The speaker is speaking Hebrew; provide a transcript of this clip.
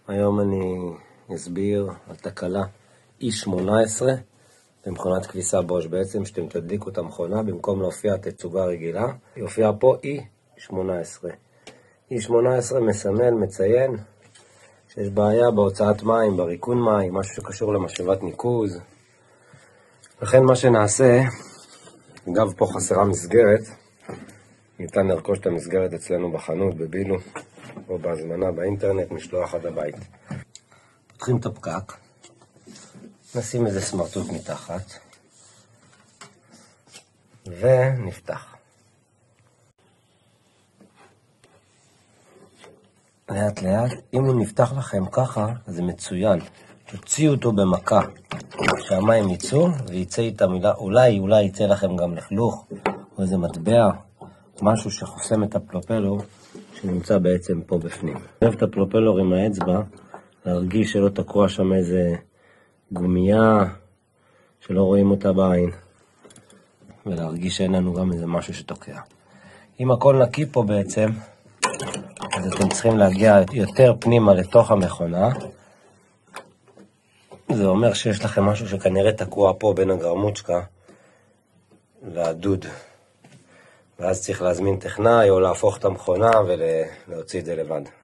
היום אני אסביר על תקלה E18 במכונת כביסה בוש. בעצם שאתם תדליקו את המכונה, במקום להופיע תצוגה רגילה, יופיע פה E18. E18 מסמל, מציין שיש בעיה בהוצאת מים, בריקון מים, משהו שקשור למשאבת ניקוז. לכן מה שנעשה, אגב פה חסרה מסגרת, ניתן לרכוש את המסגרת אצלנו בחנות, בבילו, או בהזמנה באינטרנט, משלוח עד הבית. פותחים את הפקק, נשים איזה סמרטוט מתחת, ונפתח. לאט לאט, אם הוא נפתח לכם ככה, זה מצוין. תוציאו אותו במכה, שהמים ייצאו, וייצא איתם, אולי יצא לכם גם לכלוך, או איזה מטבע, משהו שחוסם את הפלופלור, שנמצא בעצם פה בפנים. אוהב את הפלופלור עם האצבע, להרגיש שלא תקוע שם איזה גומייה, שלא רואים אותה בעין, ולהרגיש שאין לנו גם איזה משהו שתוקע. אם הכל נקי פה בעצם, אז אתם צריכים להגיע יותר פנימה לתוך המכונה. זה אומר שיש לכם משהו שכנראה תקוע פה בין הגרמוצ'קה לדוד. ואז צריך להזמין טכנאי או להפוך את המכונה ולהוציא את זה לבד.